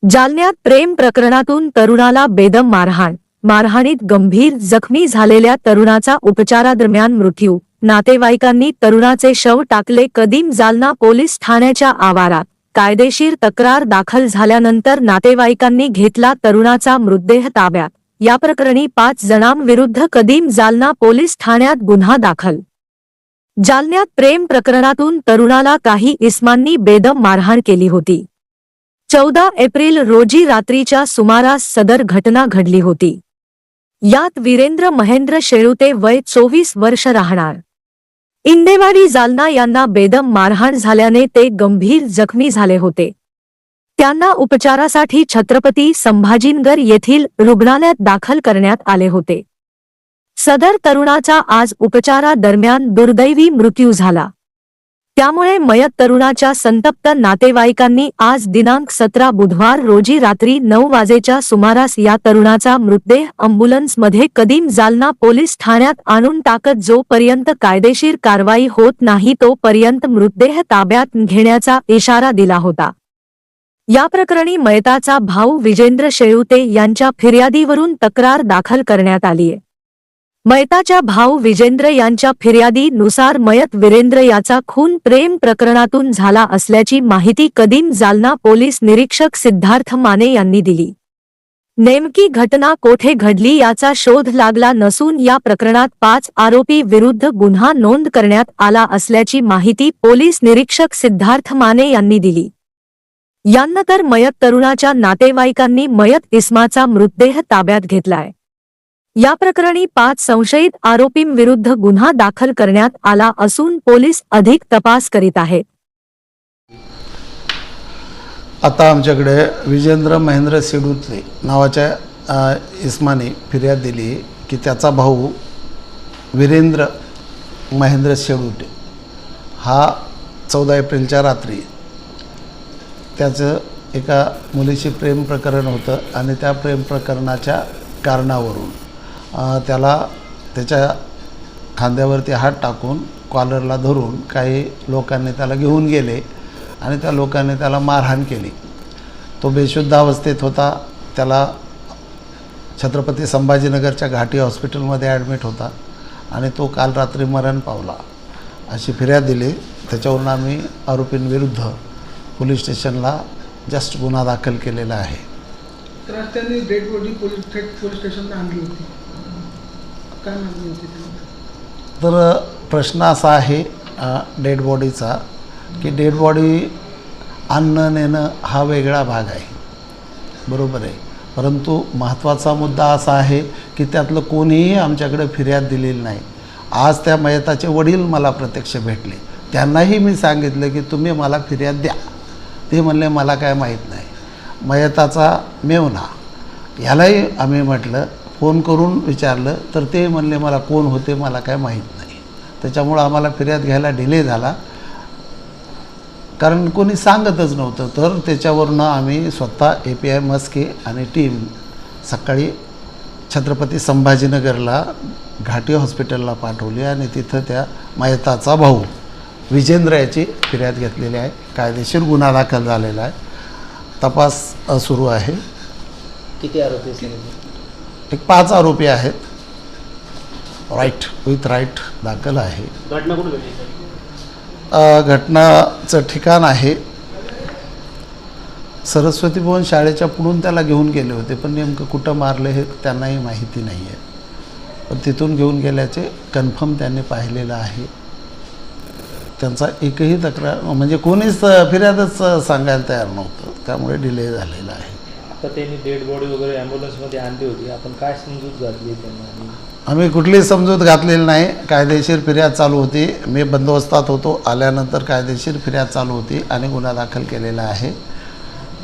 जालन्यात प्रेम प्रकरणातून तरुणाला बेदम मारहाण, मारहाणीत गंभीर जखमी झालेल्या तरुणाचा उपचारादरम्यान मृत्यू, नातेवाईकांनी तरुणाचे शव टाकले कदीम. जालना पोलीस ठाण्याच्या आवारात कायदेशीर तक्रार दाखल झाल्यानंतर नातेवाईकांनी घेतला तरुणाचा मृतदेह ताब्यात. या प्रकरणी 5 जणांविरुद्ध कदीम जालना पोलीस ठाण्यात गुन्हा दाखल. जालन्यात प्रेम प्रकरणातून तरुणाला काही इसमांनी बेदम मारहाण केली होती. 14 एप्रिल रोजी रात्रीच्या सुमारास सदर घटना घडली होती. यात वीरेंद्र महेंद्र शेळुते वय 24 वर्ष राहणार इंदेवाडी जालना यांना बेदम मारहाण झाल्याने ते गंभीर जखमी झाले होते. त्यांना उपचारासाठी छत्रपती संभाजीनगर येथील रुग्णालयात दाखल करण्यात आले होते. सदर तरुणाचा आज उपचारादरम्यान दुर्दैवी मृत्यू झाला. त्यामुळे मयत तरुणाच्या संतप्त नातेवाईकांनी आज दिनांक 17 बुधवार रोजी रात्री 9 वाजेच्या सुमारास या तरुणाचा मृतदेह अँब्युलन्समध्ये कदीम जालना पोलीस ठाण्यात आणून टाकत जोपर्यंत कायदेशीर कारवाई होत नाही तोपर्यंत मृतदेह ताब्यात घेण्याचा इशारा दिला होता. या प्रकरणी मयताचा भाऊ विजेंद्र शेळुते यांच्या फिर्यादीवरून तक्रार दाखल करण्यात आलीय. मयताच्या भाऊ विजेंद्र यांच्या फिर्यादीनुसार मयत वीरेंद्र याचा खून प्रेम प्रकरणातून झाला असल्याची माहिती कदीम जालना पोलीस निरीक्षक सिद्धार्थ माने यांनी दिली. नेमकी घटना कोठे घडली याचा शोध लागला नसून या प्रकरणात 5 आरोपी विरुद्ध गुन्हा नोंद करण्यात आला असल्याची माहिती पोलीस निरीक्षक सिद्धार्थ माने यांनी दिली. यानंतर मयत तरुणाच्या नातेवाईकांनी मयत इसमाचा मृतदेह ताब्यात घेतलाय. या प्रकरणी 5 संशयित आरोपींविरुद्ध गुन्हा दाखल करण्यात आला असून पोलीस अधिक तपास करीत आहेत. आता आमच्याकडे विजेंद्र महेंद्र शेळुते नावाच्या इस्माने फिर्याद दिली की त्याचा भाऊ वीरेंद्र महेंद्र शेळुते हा 14 एप्रिलच्या रात्री त्याचं एका मुलीशी प्रेम प्रकरण होतं आणि त्या प्रेम प्रकरणाच्या कारणावरून त्याला त्याच्या खांद्यावरती हात टाकून कॉलरला धरून काही लोकांनी त्याला घेऊन गेले आणि त्या लोकांनी त्याला मारहाण केली. तो बेशुद्ध अवस्थेत होता. त्याला छत्रपती संभाजीनगरच्या घाटी हॉस्पिटलमध्ये ॲडमिट होता आणि तो काल रात्री मरण पावला अशी फिर्याद दिली. त्याच्यावरून आम्ही आरोपींविरुद्ध पोलीस स्टेशनला जस्ट गुन्हा दाखल केलेला आहे. तर त्यांनी डेड बॉडी पोलीस स्टेशनला आणली होती. काय मागणी होती? तर प्रश्न असा आहे डेड बॉडीचा की डेड बॉडी आणणं नेणं हा वेगळा भाग आहे, बरोबर आहे. परंतु महत्त्वाचा मुद्दा असा आहे की त्यातलं कोणीही आमच्याकडे फिर्याद दिलेली नाही. आज त्या मयताचे वडील मला प्रत्यक्ष भेटले. त्यांनाही मी सांगितलं की तुम्ही मला फिर्याद द्या. ते म्हणले मला काय माहीत नाही. मयताचा मेवना यालाही आम्ही म्हटलं, फोन करून विचारलं तर ते म्हणले मला कोण होते मला काय माहीत नाही. त्याच्यामुळं आम्हाला फिर्याद घ्यायला डिले झाला कारण कोणी सांगतच नव्हतं. तर त्याच्यावरनं आम्ही स्वतः API मस्के आणि टीम सकाळी छत्रपती संभाजीनगरला घाटी हॉस्पिटलला पाठवली आणि तिथं त्या मयताचा भाऊ विजेंद्र याची फिर्याद घेतलेली आहे. कायदेशीर गुन्हा दाखल झालेला आहे. तपास सुरू आहे. किती आरोपी? एक 5 आरोपी आहेत. राईट विथ राईट दाखल आहे. घटना कुठे घडली? घटनाचं ठिकाण आहे सरस्वती भवन शाळेच्या पुढून त्याला घेऊन गेले होते, पण नेमकं कुठं मारलं हे त्यांनाही माहिती नाही आहे. पण तिथून घेऊन गेल्याचे कन्फर्म त्यांनी पाहिलेलं आहे. त्यांचा एकही तक्रार म्हणजे कोणीच फिर्यादच सांगायला तयार नव्हतं, त्यामुळे डिले झालेला आहे. आता त्यांनी डेड बॉडी वगैरे ॲम्ब्युलन्समध्ये आणली होती, आपण काय समजूत घातली त्यांना? आम्ही कुठलीच समजूत घातलेली नाही. कायदेशीर फिर्याद चालू होती. मी बंदोबस्तात होतो. आल्यानंतर कायदेशीर फिर्याद चालू होती आणि गुन्हा दाखल केलेला आहे.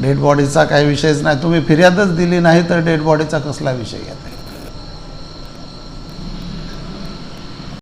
डेड बॉडीचा काही विषयच नाही. तुम्ही फिर्यादच दिली नाही तर डेड बॉडीचा कसला विषय घ्या?